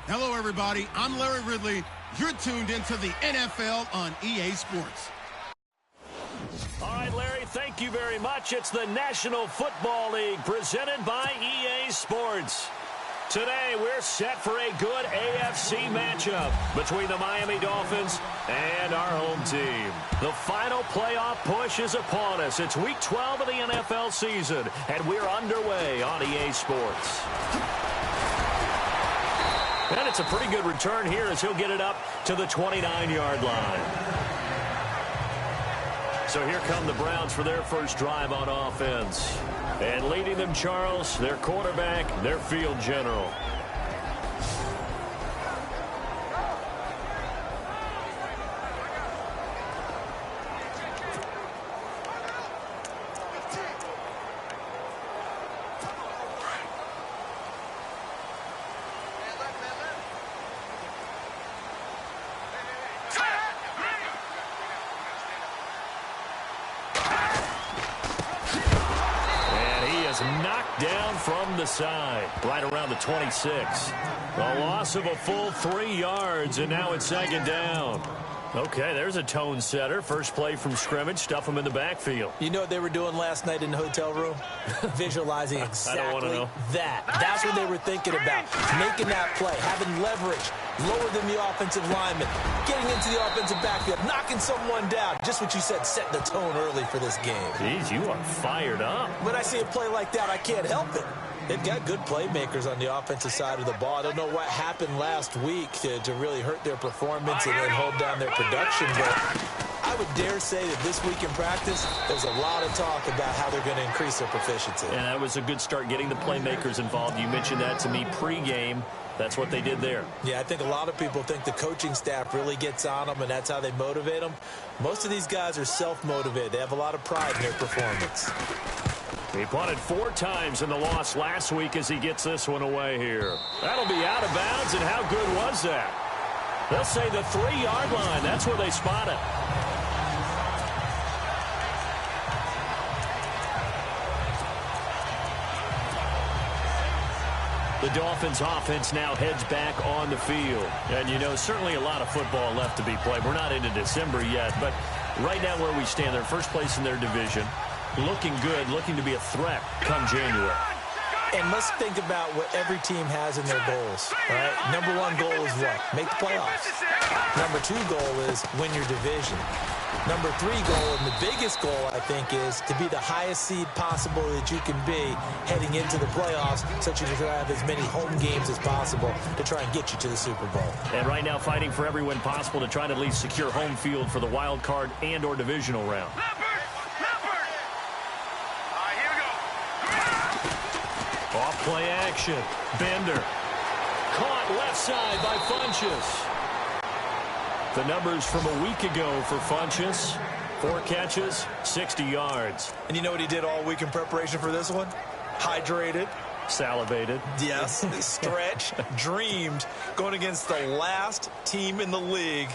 Hello, everybody. I'm Larry Ridley. You're tuned into the NFL on EA Sports. All right, Larry, thank you very much. It's the National Football League presented by EA Sports. Today, we're set for a good AFC matchup between the Miami Dolphins and our home team. The final playoff push is upon us. It's Week 12 of the NFL season, and we're underway on EA Sports. And it's a pretty good return here as he'll get it up to the 29-yard line. So here come the Browns for their first drive on offense. And leading them, Charles, their quarterback, their field general. Knocked down from the side, right around the 26. A loss of a full 3 yards, and now it's second down. Okay, there's a tone setter. First play from scrimmage, stuff them in the backfield. You know what they were doing last night in the hotel room? Visualizing exactly that. That's what they were thinking about. Making that play, having leverage, lower than the offensive lineman, getting into the offensive backfield, knocking someone down. Just what you said, set the tone early for this game. Jeez, you are fired up. When I see a play like that, I can't help it. They've got good playmakers on the offensive side of the ball. I don't know what happened last week to really hurt their performance and hold down their production, but I would dare say that this week in practice, there's a lot of talk about how they're going to increase their proficiency. And that was a good start, getting the playmakers involved. You mentioned that to me pregame. That's what they did there. Yeah, I think a lot of people think the coaching staff really gets on them, and that's how they motivate them. Most of these guys are self-motivated. They have a lot of pride in their performance. He punted 4 times in the loss last week as he gets this one away here. That'll be out of bounds, and how good was that? They'll say the 3-yard line. That's where they spot it. The Dolphins offense now heads back on the field. And, you know, certainly a lot of football left to be played. We're not into December yet, but right now where we stand, they're first place in their division. Looking good, looking to be a threat come January. And let's think about what every team has in their goals, right? Number 1 goal is what? Make the playoffs. Number 2 goal is win your division. Number 3 goal, and the biggest goal, I think, is to be the highest seed possible that you can be heading into the playoffs, so that you can have as many home games as possible to try and get you to the Super Bowl. And right now fighting for every win possible to try to at least secure home field for the wild card and or divisional round. Off play action. Bender. Caught left side by Funchess. The numbers from a week ago for Funchess. 4 catches, 60 yards. And you know what he did all week in preparation for this one? Hydrated. Salivated. Yes. Stretched. Dreamed. Going against the last team in the league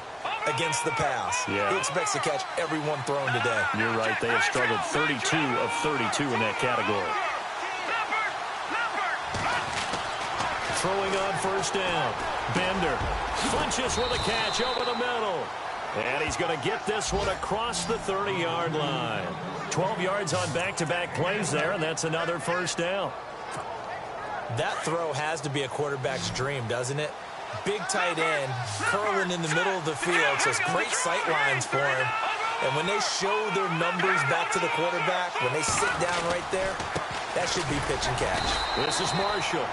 against the pass. Yeah. He expects to catch every one thrown today. You're right. They have struggled 32 of 32 in that category. Throwing on first down. Bender. Funchess with a catch over the middle. And he's going to get this one across the 30-yard line. 12 yards on back-to-back plays there, and that's another first down. That throw has to be a quarterback's dream, doesn't it? Big tight end, curling in the middle of the field, so it's great sight lines for him. And when they show their numbers back to the quarterback, when they sit down right there, that should be pitch and catch. This is Marshall.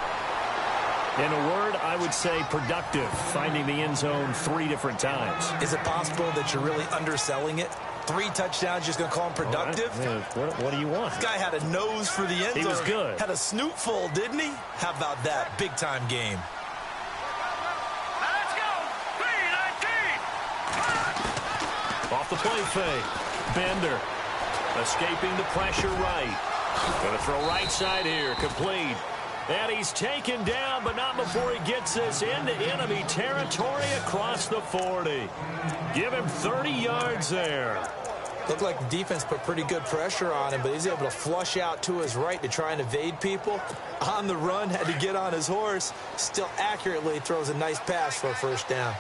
In a word, I would say productive, finding the end zone 3 different times. Is it possible that you're really underselling it? 3 touchdowns, just going to call him productive? Right. What do you want? This guy had a nose for the end zone. He was good. Had a snoot full, didn't he? How about that? Big-time game. Let's go. 3-19. Off the play fake. Bender escaping the pressure right. Going to throw right side here. Complete. And he's taken down, but not before he gets this into enemy territory across the 40. Give him 30 yards there. Looked like the defense put pretty good pressure on him, but he's able to flush out to his right to try and evade people. On the run, had to get on his horse. Still accurately throws a nice pass for a first down.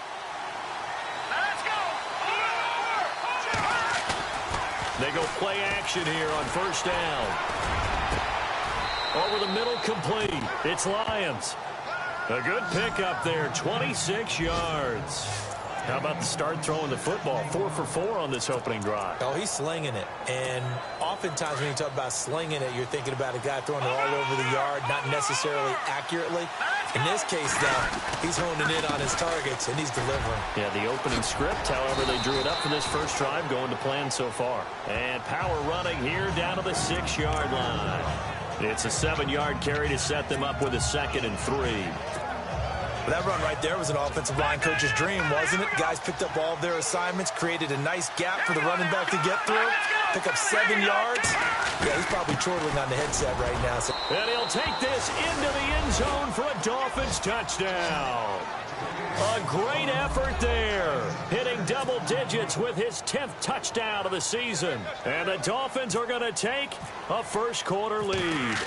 They go play action here on first down. Over the middle, complete. It's Lions. A good pickup there, 26 yards. How about the start throwing the football? 4 for 4 on this opening drive. Oh, he's slinging it. And oftentimes when you talk about slinging it, you're thinking about a guy throwing it all over the yard, not necessarily accurately. In this case, though, he's honing in on his targets, and he's delivering. Yeah, the opening script, however, they drew it up for this first drive, going to plan so far. And power running here down to the 6-yard line. It's a 7-yard carry to set them up with a 2nd and 3. That run right there was an offensive line coach's dream, wasn't it? Guys picked up all of their assignments, created a nice gap for the running back to get through, pick up 7 yards. Yeah, he's probably chortling on the headset right now. So. And he'll take this into the end zone for a Dolphins touchdown. A great effort there, hitting double digits with his 10th touchdown of the season. And the Dolphins are going to take a first-quarter lead.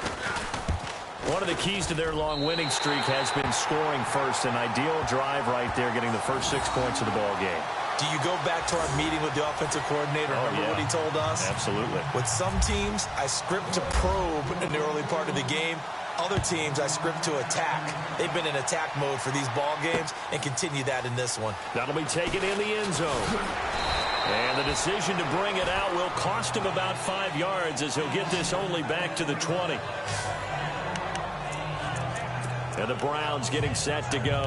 One of the keys to their long winning streak has been scoring first. An ideal drive right there, getting the first 6 points of the ball game. Do you go back to our meeting with the offensive coordinator? Remember what he told us? Absolutely. With some teams, I script to probe in the early part of the game. Other teams, I script to attack. They've been in attack mode for these ball games and continue that in this one. That'll be taken in the end zone. And the decision to bring it out will cost him about 5 yards as he'll get this only back to the 20. And the Browns getting set to go.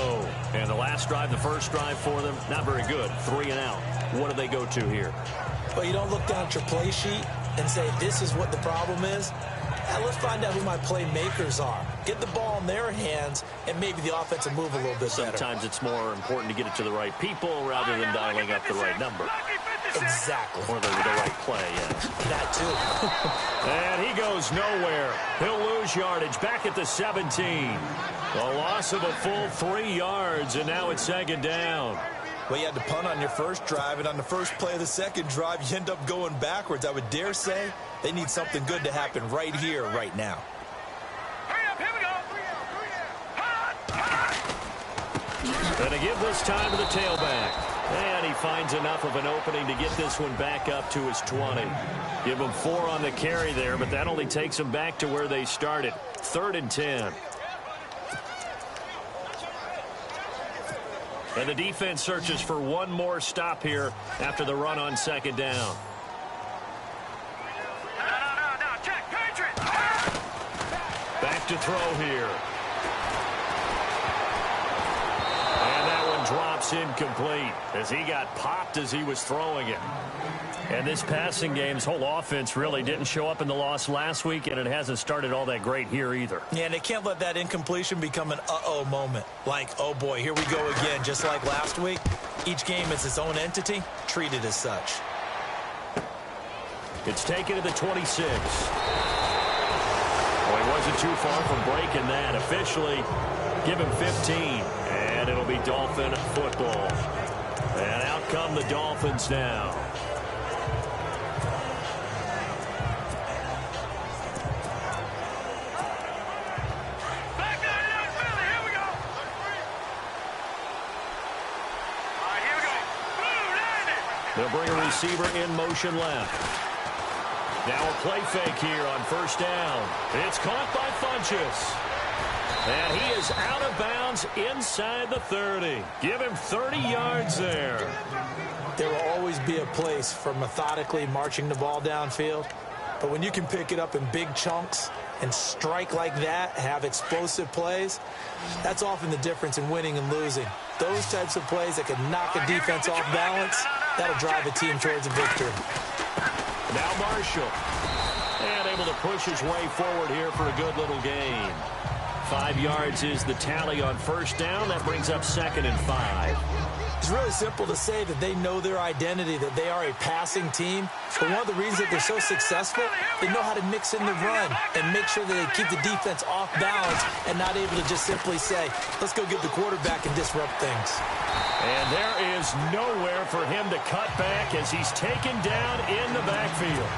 And the last drive, the first drive for them, not very good. 3 and out. What do they go to here? Well, you don't look down at your play sheet and say, this is what the problem is. Now, let's find out who my playmakers are. Get the ball in their hands, and maybe the offense will move a little bit better. Sometimes it's more important to get it to the right people rather than dialing up the right number. Exactly. Or the right play, yeah. That too. And he goes nowhere. He'll lose yardage back at the 17. A loss of a full 3 yards, and now it's 2nd down. Well, you had to punt on your first drive, and on the first play of the second drive, you end up going backwards. I would dare say they need something good to happen right here, right now. Hurry up, here we go. And to give this time to the tailback. And he finds enough of an opening to get this one back up to his 20. Give him 4 on the carry there, but that only takes them back to where they started. 3rd and 10. And the defense searches for one more stop here after the run on 2nd down. No, check, Patriot. Back to throw here. And that one drops incomplete as he got popped as he was throwing it. And this passing game's whole offense really didn't show up in the loss last week, and it hasn't started all that great here either. Yeah, and they can't let that incompletion become an uh-oh moment. Like, oh boy, here we go again, just like last week. Each game is its own entity, treated as such. It's taken to the 26. Well, he wasn't too far from breaking that. Officially, give him 15, and it'll be Dolphin football. And out come the Dolphins now. They'll bring a receiver in motion left. Now a play fake here on first down. It's caught by Funchess. And he is out of bounds inside the 30. Give him 30 yards there. There will always be a place for methodically marching the ball downfield. But when you can pick it up in big chunks and strike like that, have explosive plays, that's often the difference in winning and losing. Those types of plays that can knock a defense off balance, that'll drive a team towards a victory. Now Marshall. And able to push his way forward here for a good little gain. 5 yards is the tally on first down. That brings up 2nd and 5. It's really simple to say that they know their identity, that they are a passing team. But one of the reasons that they're so successful, they know how to mix in the run and make sure that they keep the defense off balance and not able to just simply say, let's go get the quarterback and disrupt things. And there is nowhere for him to cut back as he's taken down in the backfield.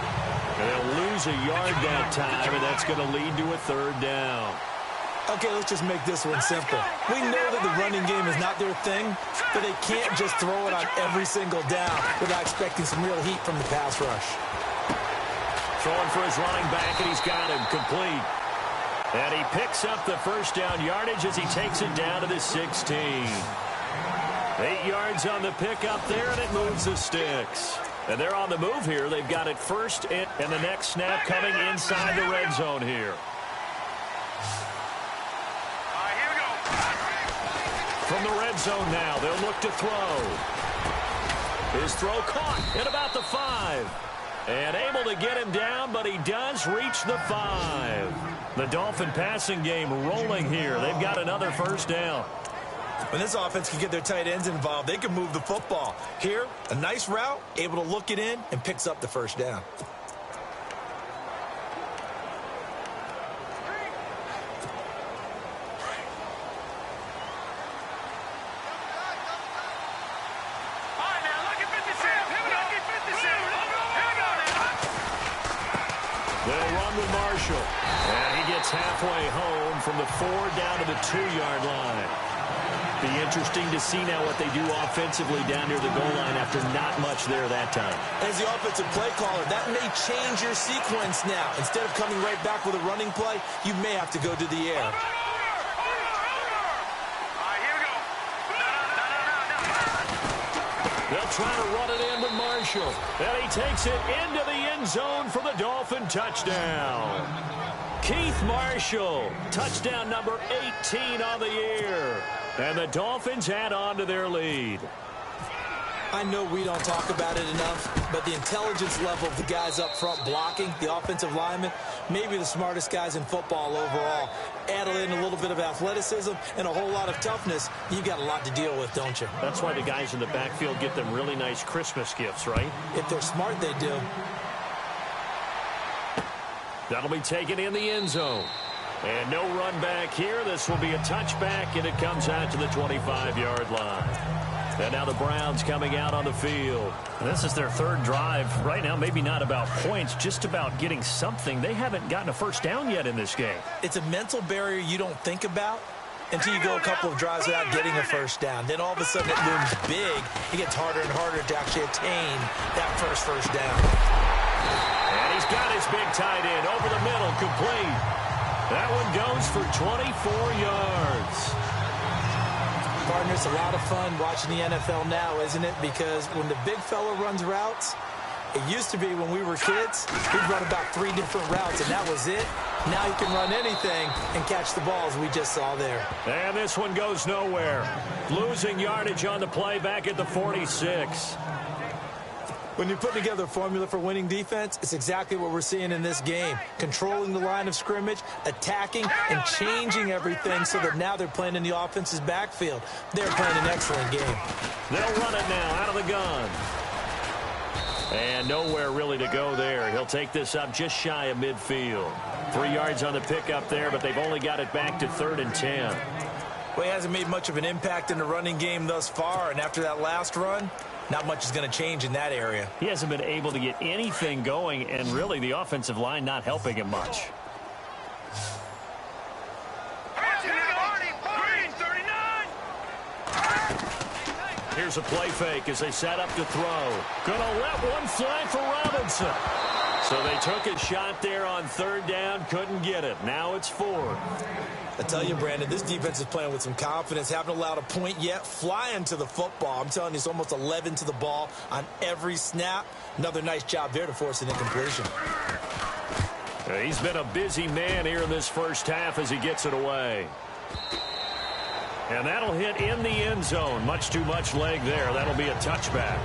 And they'll lose a yard that time, and that's going to lead to a third down. Okay, let's just make this one simple. We know that the running game is not their thing, but they can't just throw it on every single down without expecting some real heat from the pass rush. Throwing for his running back, and he's got him complete. And he picks up the first down yardage as he takes it down to the 16. 8 yards on the pickup there, and it moves the sticks. And they're on the move here. They've got it first, and the next snap coming inside the red zone here. From the red zone now, they'll look to throw. His throw caught at about the 5. And able to get him down, but he does reach the 5. The Dolphin passing game rolling here. They've got another first down. When this offense can get their tight ends involved, they can move the football. Here, a nice route, able to look it in, and picks up the first down. They'll run with Marshall. And he gets halfway home from the 4 down to the 2-yard line. Be interesting to see now what they do offensively down near the goal line after not much there that time. As the offensive play caller, that may change your sequence now. Instead of coming right back with a running play, you may have to go to the air. They'll try to run it in with Marshall. And he takes it into the end zone for the Dolphin touchdown. Keith Marshall, touchdown number 18 on the year. And the Dolphins add on to their lead. I know we don't talk about it enough, but the intelligence level of the guys up front blocking, the offensive linemen, maybe the smartest guys in football overall. Add in a little bit of athleticism and a whole lot of toughness, you've got a lot to deal with, don't you? That's why the guys in the backfield get them really nice Christmas gifts, right? If they're smart, they do. That'll be taken in the end zone. And no run back here. This will be a touchback, and it comes out to the 25-yard line. And now the Browns coming out on the field. This is their third drive. Right now, maybe not about points, just about getting something. They haven't gotten a first down yet in this game. It's a mental barrier you don't think about until you go a couple of drives without getting a first down. Then all of a sudden it looms big. It gets harder and harder to actually attain that first down. And he's got his big tight end over the middle, complete. That one goes for 24 yards. Partner, it's a lot of fun watching the NFL now, isn't it? Because when the big fella runs routes, it used to be when we were kids, he'd run about 3 different routes, and that was it. Now he can run anything and catch the balls we just saw there. And this one goes nowhere. Losing yardage on the play back at the 46. When you put together a formula for winning defense, it's exactly what we're seeing in this game. Controlling the line of scrimmage, attacking, and changing everything so that now they're playing in the offense's backfield. They're playing an excellent game. They'll run it now out of the gun. And nowhere really to go there. He'll take this up just shy of midfield. 3 yards on the pickup there, but they've only got it back to 3rd and 10. Well, he hasn't made much of an impact in the running game thus far, and after that last run, not much is going to change in that area. He hasn't been able to get anything going, and really the offensive line not helping him much. Here's a play fake as they set up to throw. Gonna let one fly for Robinson. So they took a shot there on 3rd down, couldn't get it. Now it's 4th. I tell you, Brandon, this defense is playing with some confidence. Haven't allowed a point yet. Flying to the football. I'm telling you, it's almost 11 to the ball on every snap. Another nice job there to force an incompletion. He's been a busy man here in this first half as he gets it away. And that'll hit in the end zone. Much too much leg there. That'll be a touchback.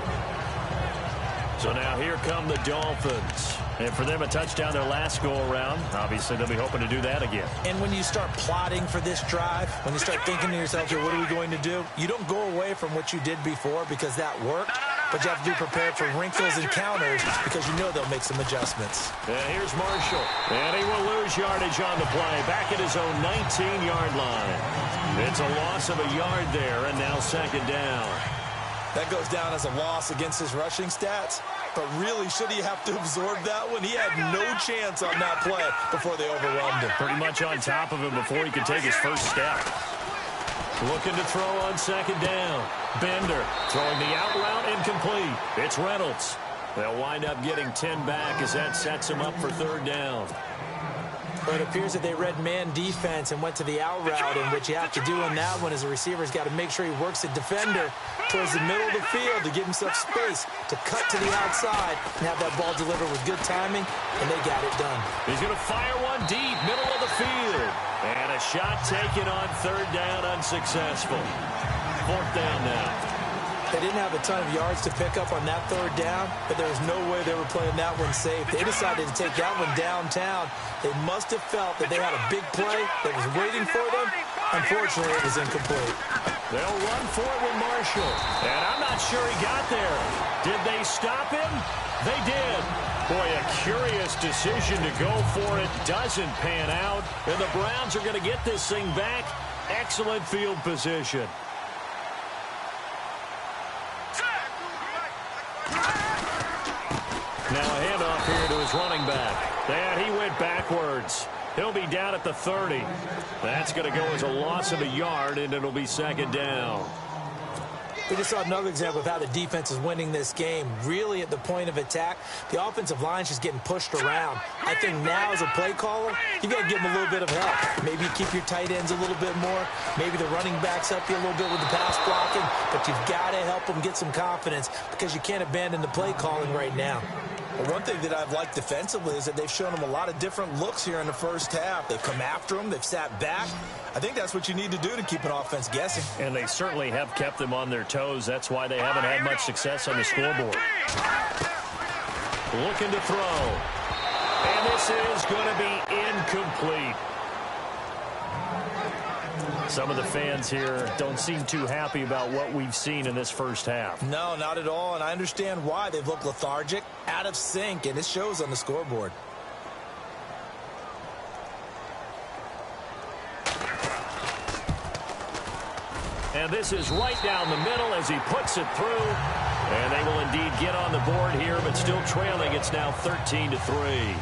So now here come the Dolphins. And for them, a touchdown their last go-around. Obviously, they'll be hoping to do that again. And when you start plotting for this drive, when you start thinking to yourself, here, what are we going to do? You don't go away from what you did before because that worked, but you have to be prepared for wrinkles and counters because you know they'll make some adjustments. And here's Marshall. And he will lose yardage on the play. Back at his own 19-yard line. It's a loss of a yard there, and now second down. That goes down as a loss against his rushing stats. But really, should he have to absorb that one? He had no chance on that play before they overwhelmed him. Pretty much on top of him before he could take his first step. Looking to throw on second down. Bender throwing the out route incomplete. It's Reynolds. They'll wind up getting 10 back as that sets him up for third down. But it appears that they read man defense and went to the out route, and what you have to do on that one is the receiver's got to make sure he works the defender towards the middle of the field to give himself space to cut to the outside and have that ball delivered with good timing, and they got it done. He's going to fire one deep, middle of the field. And a shot taken on third down, unsuccessful. Fourth down now. They didn't have a ton of yards to pick up on that third down, but there was no way they were playing that one safe. They decided to take that one downtown. They must have felt that they had a big play that was waiting for them. Unfortunately, it was incomplete. They'll run for it with Marshall. And I'm not sure he got there. Did they stop him? They did. Boy, a curious decision to go for it. Doesn't pan out. And the Browns are going to get this thing back. Excellent field position. Now a handoff here to his running back. And he went backwards. He'll be down at the 30. That's going to go as a loss of a yard, and it'll be second down. We just saw another example of how the defense is winning this game. Really at the point of attack, the offensive line's just getting pushed around. I think now as a play caller, you got to give them a little bit of help. Maybe keep your tight ends a little bit more. Maybe the running backs help you a little bit with the pass blocking. But you've got to help them get some confidence because you can't abandon the play calling right now. Well, one thing that I've liked defensively is that they've shown them a lot of different looks here in the first half. They've come after them. They've sat back. I think that's what you need to do to keep an offense guessing. And they certainly have kept them on their toes. That's why they haven't had much success on the scoreboard. Looking to throw. And this is going to be incomplete. Some of the fans here don't seem too happy about what we've seen in this first half. No, not at all, and I understand why. They've looked lethargic, out of sync, and it shows on the scoreboard. And this is right down the middle as he puts it through. And they will indeed get on the board here, but still trailing. It's now 13-3.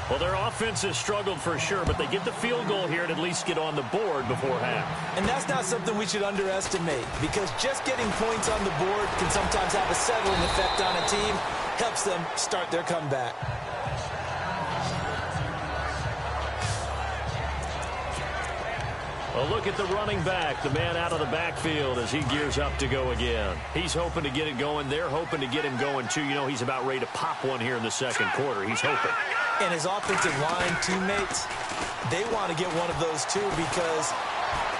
Well, their offense has struggled for sure, but they get the field goal here and at least get on the board before half. And that's not something we should underestimate, because just getting points on the board can sometimes have a settling effect on a team. Helps them start their comeback. A look at the running back, the man out of the backfield as he gears up to go again. He's hoping to get it going. They're hoping to get him going, too. You know, he's about ready to pop one here in the second quarter. He's hoping. And his offensive line teammates, they want to get one of those, too, because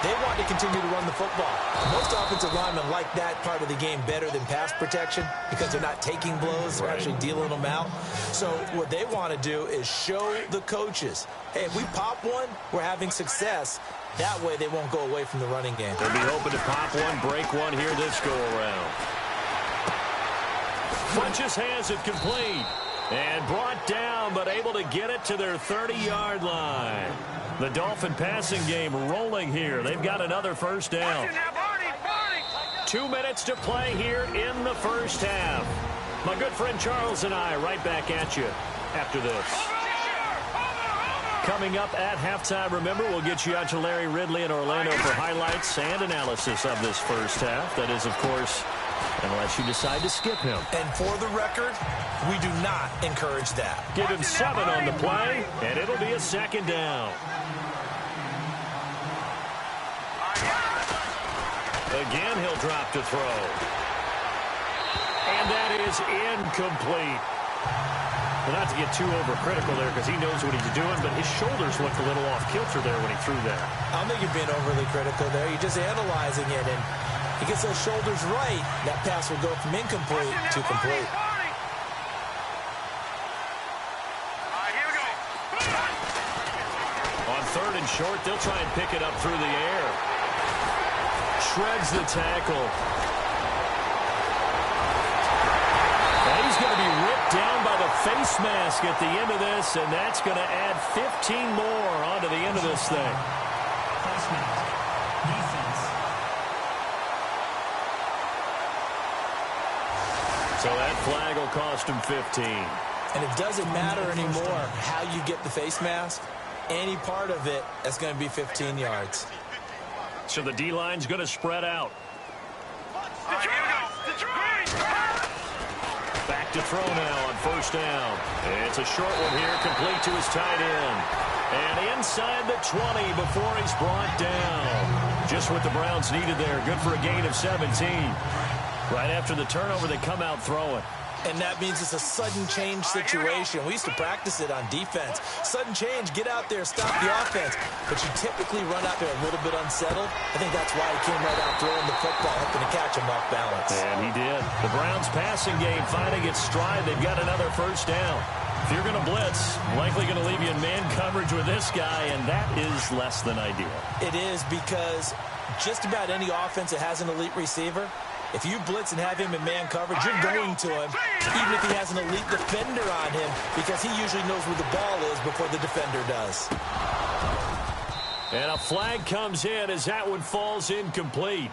they want to continue to run the football. Most offensive linemen like that part of the game better than pass protection because they're not taking blows. They're actually dealing them out. So what they want to do is show the coaches, hey, if we pop one, we're having success. That way they won't go away from the running game. They'll be hoping to pop one, break one here this go-around. Funches has it complete. And brought down, but able to get it to their 30-yard line. The Dolphin passing game rolling here. They've got another first down. 2 minutes to play here in the first half. My good friend Charles and I right back at you after this. Coming up at halftime, remember, we'll get you out to Larry Ridley in Orlando for highlights and analysis of this first half. That is, of course, unless you decide to skip him. And for the record, we do not encourage that. Give him 7 on the play, and it'll be a second down. Again, he'll drop to throw. And that is incomplete. Well, not to get too overcritical there because he knows what he's doing, but his shoulders looked a little off kilter there when he threw that. I don't think you're being overly critical there. You're just analyzing it, and he gets those shoulders right. That pass will go from incomplete to complete. 3rd and short. They'll try and pick it up through the air. Shreds the tackle. And he's going to be ripped down by the face mask at the end of this, and that's going to add 15 more onto the end of this thing. So that flag will cost him 15. And it doesn't matter anymore how you get the face mask. Any part of it is going to be 15 yards. So the D-line's going to spread out. Back to throw now on 1st down. It's a short one here, complete to his tight end. And inside the 20 before he's brought down. Just what the Browns needed there. Good for a gain of 17. Right after the turnover, they come out throwing. And that means it's a sudden change situation. We used to practice it on defense. Sudden change, get out there, stop the offense. But you typically run out there a little bit unsettled. I think that's why he came right out throwing the football, hoping to catch him off balance. And he did. The Browns passing game finding its stride. They've got another 1st down. If you're going to blitz, likely going to leave you in man coverage with this guy, and that is less than ideal. It is, because just about any offense that has an elite receiver, if you blitz and have him in man coverage, you're going to him, even if he has an elite defender on him, because he usually knows where the ball is before the defender does. And a flag comes in as that one falls incomplete.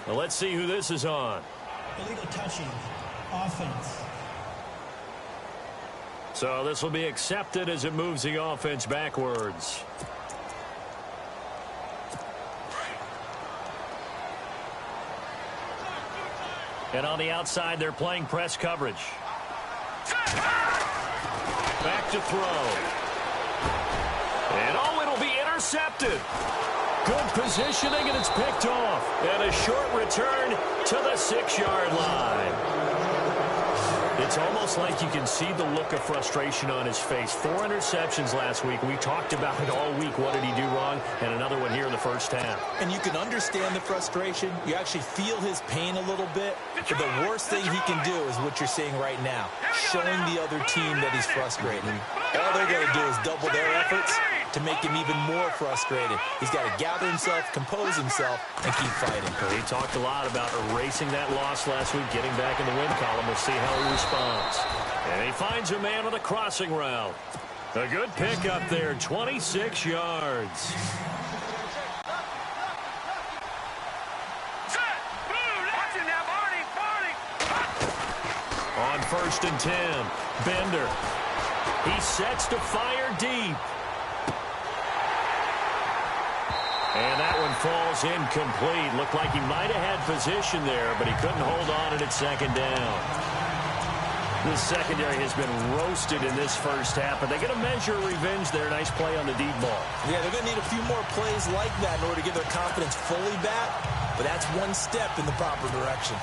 Now let's see who this is on. Illegal touching. Offense. So this will be accepted as it moves the offense backwards. And on the outside, they're playing press coverage. Back to throw. And oh, it'll be intercepted. Good positioning, and it's picked off. And a short return to the 6-yard line. It's almost like you can see the look of frustration on his face. 4 interceptions last week. We talked about it all week. What did he do wrong? And another one here in the 1st half. And you can understand the frustration. You actually feel his pain a little bit. But the worst thing he can do is what you're seeing right now, showing the other team that he's frustrated. All they're going to do is double their efforts to make him even more frustrated. He's got to gather himself, compose himself, and keep fighting. He talked a lot about erasing that loss last week, getting back in the win column. We'll see how he responds. And he finds a man on the crossing route. A good pick up there, 26 yards. On 1st and 10, Bender. He sets to fire deep. And that one falls incomplete. Looked like he might have had position there, but he couldn't hold on at 2nd down. The secondary has been roasted in this 1st half, but they're going to measure revenge there. Nice play on the deep ball. Yeah, they're going to need a few more plays like that in order to get their confidence fully back, but that's one step in the proper direction.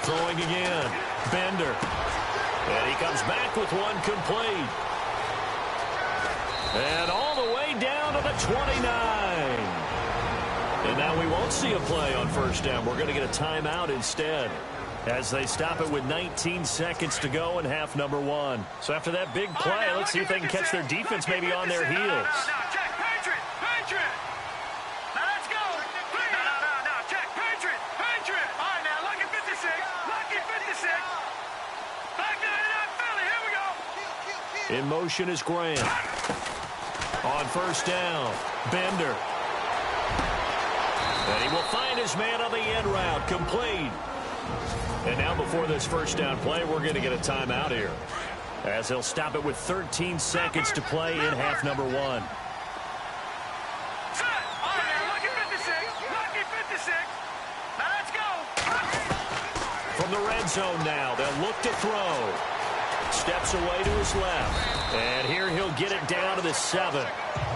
Throwing again. Bender. And he comes back with one complete. And all the way down to the 29. And now we won't see a play on 1st down. We're going to get a timeout instead, as they stop it with 19 seconds to go in half number 1. So after that big play, let's see if they can catch their defense maybe on their heels. In motion is Grant. On 1st down, Bender. And he will find his man on the end route, complete. And now before this 1st down play, we're going to get a timeout here, as they'll stop it with 13 seconds to play in half number 1. From the red zone now, they'll look to throw. Steps away to his left. And here he'll get it down to the 7.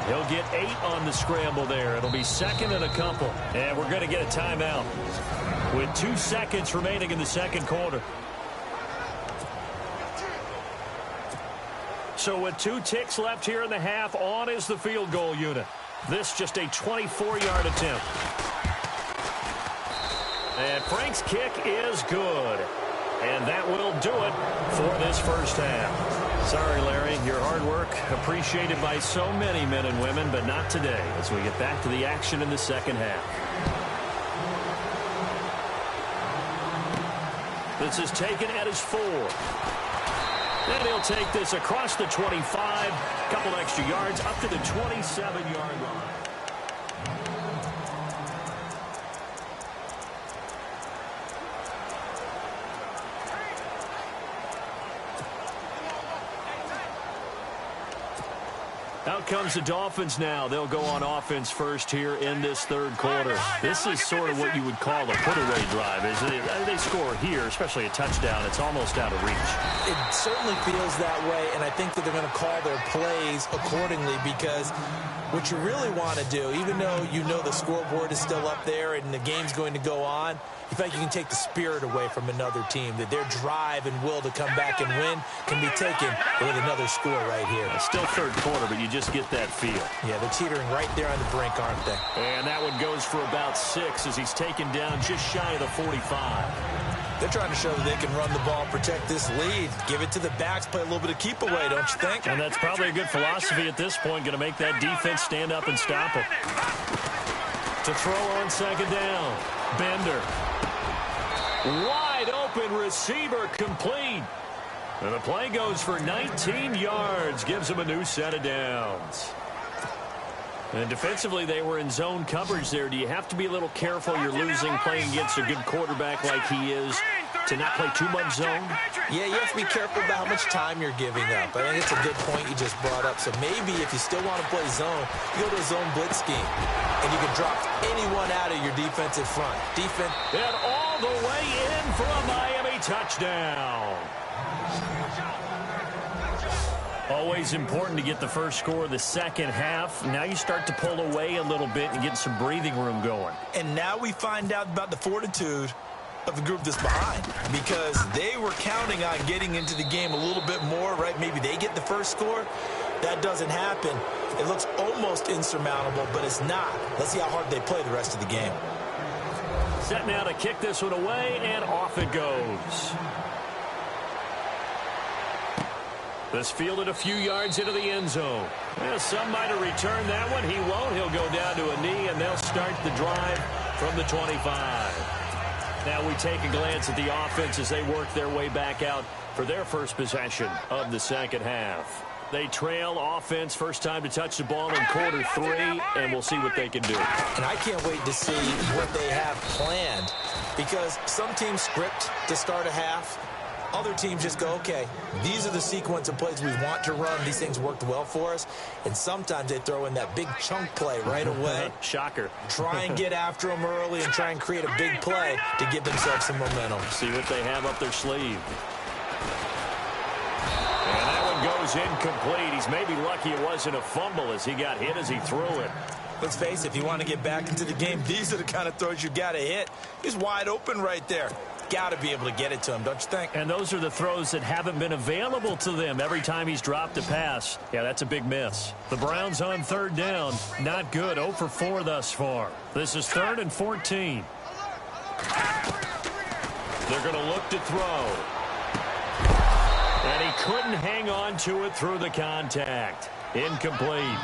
He'll get 8 on the scramble there. It'll be 2nd and a couple. And we're going to get a timeout with 2 seconds remaining in the 2nd quarter. So with 2 ticks left here in the half, on is the field goal unit. This just a 24-yard attempt. And Frank's kick is good. And that will do it for this first half. Sorry, Larry, your hard work appreciated by so many men and women, but not today as we get back to the action in the second half. This is taken at his 4. And he'll take this across the 25, a couple extra yards up to the 27-yard line. Out comes the Dolphins now. They'll go on offense first here in this third quarter. This is sort of what you would call a put-away drive. They score here, especially a touchdown. It's almost out of reach. It certainly feels that way, and I think that they're going to call their plays accordingly because what you really want to do, even though you know the scoreboard is still up there and the game's going to go on, you feel like you can take the spirit away from another team, that their drive and will to come back and win can be taken with another score right here. It's still third quarter, but you just get that feel. Yeah, they're teetering right there on the brink, aren't they? And that one goes for about 6 as he's taken down just shy of the 45. They're trying to show that they can run the ball, protect this lead, give it to the backs, play a little bit of keep away, don't you think? And that's probably a good philosophy at this point, going to make that defense stand up and stop him. To throw on second down, Bender. Wide open receiver complete. And the play goes for 19 yards, gives him a new set of downs. And defensively, they were in zone coverage there. Do you have to be a little careful? You're losing playing against a good quarterback like he is to not play too much zone? Yeah, you have to be careful about how much time you're giving up. I think it's a good point you just brought up. So maybe if you still want to play zone, you go to a zone blitz scheme. And you can drop anyone out of your defensive front. Defense. And all the way in for a Miami touchdown. Always important to get the first score of the second half. Now you start to pull away a little bit and get some breathing room going. And now we find out about the fortitude of the group that's behind, because they were counting on getting into the game a little bit more, right? Maybe they get the first score. That doesn't happen. It looks almost insurmountable, but it's not. Let's see how hard they play the rest of the game. Set now to kick this one away, and off it goes. This fielded a few yards into the end zone. Well, some might have returned that one. He won't. He'll go down to a knee, and they'll start the drive from the 25. Now we take a glance at the offense as they work their way back out for their first possession of the second half. They trail offense, first time to touch the ball in quarter 3, and we'll see what they can do. And I can't wait to see what they have planned, because some teams script to start a half. Other teams just go, okay, these are the sequence of plays we want to run. These things worked well for us. And sometimes they throw in that big chunk play right away. Shocker. Try and get after them early and try and create a big play to give themselves some momentum. See what they have up their sleeve. And that one goes incomplete. He's maybe lucky it wasn't a fumble as he got hit as he threw it. Let's face it, if you want to get back into the game, these are the kind of throws you got to hit. He's wide open right there. Got to be able to get it to him, don't you think? And those are the throws that haven't been available to them every time he's dropped a pass. Yeah, that's a big miss. The Browns on third down. Not good. 0 for 4 thus far. This is 3rd and 14. They're going to look to throw. And he couldn't hang on to it through the contact. Incomplete.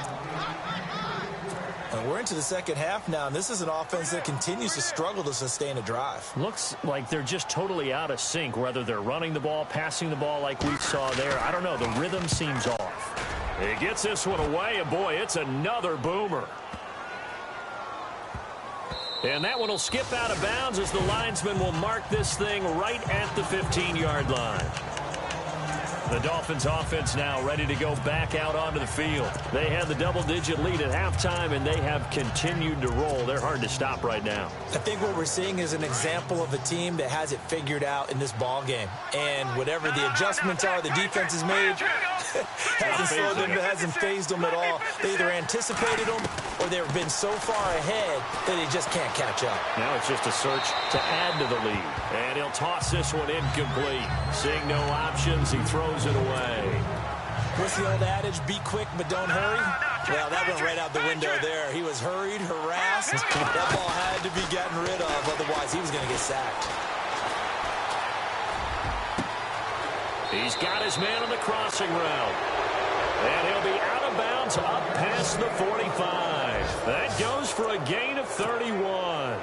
We're into the second half now, and this is an offense that continues to struggle to sustain a drive. Looks like they're just totally out of sync, whether they're running the ball, passing the ball like we saw there. I don't know. The rhythm seems off. He gets this one away, and boy, it's another boomer. And that one will skip out of bounds as the linesman will mark this thing right at the 15-yard line. The Dolphins offense now ready to go back out onto the field. They had the double-digit lead at halftime, and they have continued to roll. They're hard to stop right now. I think what we're seeing is an example of a team that has it figured out in this ball game. And whatever the adjustments are the defense has made, hasn't phased them at all. They either anticipated them or they've been so far ahead that they just can't catch up. Now it's just a search to add to the lead. And he'll toss this one incomplete. Seeing no options, he throws it away. What's the old adage? Be quick, but don't hurry. Well, that went right out the window there. He was hurried, harassed. That ball had to be gotten rid of. Otherwise, he was going to get sacked. He's got his man on the crossing route. And he'll be out of bounds up past the 45. That goes for a gain of 31.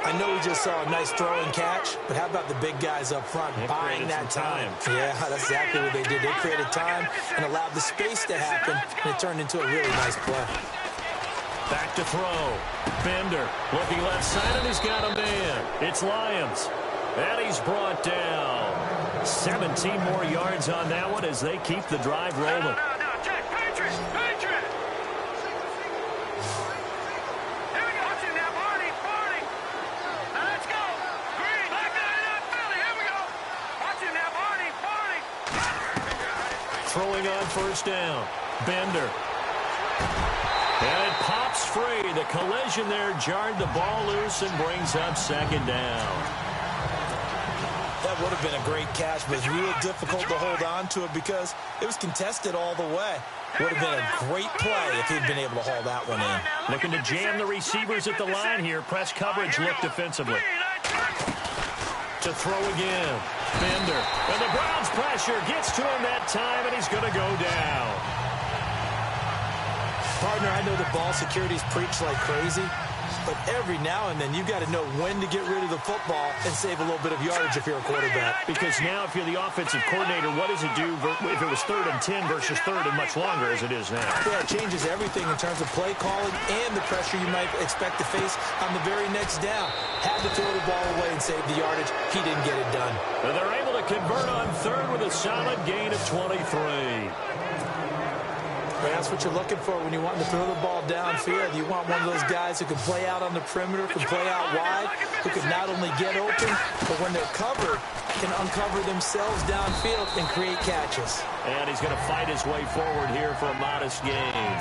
I know we just saw a nice throw and catch, but how about the big guys up front buying that time? Yeah, that's exactly what they did. They created time and allowed the space to happen, and it turned into a really nice play. Back to throw. Bender looking left side, and he's got a man. It's Lyons. And he's brought down. 17 more yards on that one as they keep the drive rolling. No, check. Patriot. Here we go. Watch him now, Barney. Now let's go. Green. Back up, Philly. Here we go. Watch him now, Barney. Throwing on first down. Bender. And it pops free. The collision there jarred the ball loose and brings up second down. That would have been a great catch, but it was real difficult to hold on to it because it was contested all the way. Would have been a great play if he'd been able to haul that one in. Looking to jam the receivers at the line here. Press coverage look defensively. To throw again. Bender. And the Browns pressure gets to him that time, and he's going to go down. Partner, I know the ball security's preached like crazy, but every now and then you've got to know when to get rid of the football and save a little bit of yardage if you're a quarterback. Because now if you're the offensive coordinator, what does it do if it was 3rd and 10 versus 3rd and much longer as it is now? Yeah, it changes everything in terms of play calling and the pressure you might expect to face on the very next down. Had to throw the ball away and save the yardage. He didn't get it done. And they're able to convert on 3rd with a solid gain of 23. But that's what you're looking for when you want to throw the ball downfield. You want one of those guys who can play out on the perimeter, can play out wide, who can not only get open, but when they're covered, can uncover themselves downfield and create catches. And he's going to fight his way forward here for a modest gain.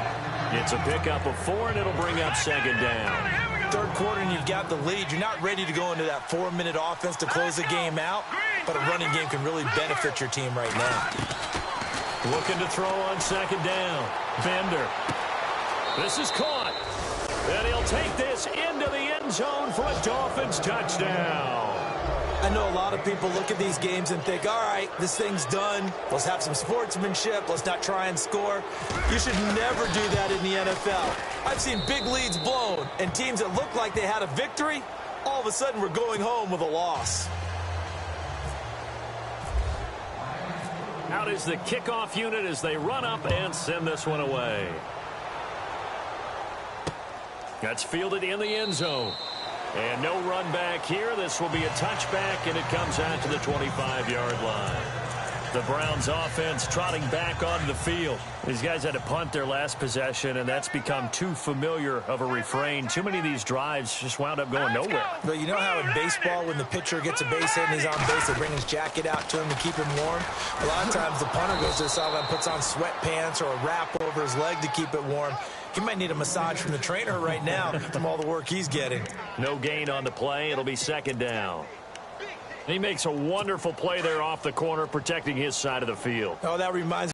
It's a pickup of 4, and it'll bring up second down. Third quarter, and you've got the lead. You're not ready to go into that 4-minute offense to close the game out, but a running game can really benefit your team right now. Looking to throw on second down. Bender. This is caught. And he'll take this into the end zone for a Dolphins touchdown. I know a lot of people look at these games and think, all right, this thing's done. Let's have some sportsmanship. Let's not try and score. You should never do that in the NFL. I've seen big leads blown, and teams that looked like they had a victory, all of a sudden were going home with a loss. Out is the kickoff unit as they run up and send this one away. That's fielded in the end zone. And no run back here. This will be a touchback, and it comes out to the 25-yard line. The Browns offense trotting back onto the field. These guys had to punt their last possession, and that's become too familiar of a refrain. Too many of these drives just wound up going nowhere. But you know how in baseball, when the pitcher gets a base hit and he's on base, they bring his jacket out to him to keep him warm? A lot of times the punter goes to the sideline, puts on sweatpants or a wrap over his leg to keep it warm. He might need a massage from the trainer right now from all the work he's getting. No gain on the play. It'll be second down. He makes a wonderful play there off the corner, protecting his side of the field. Oh, that reminds me.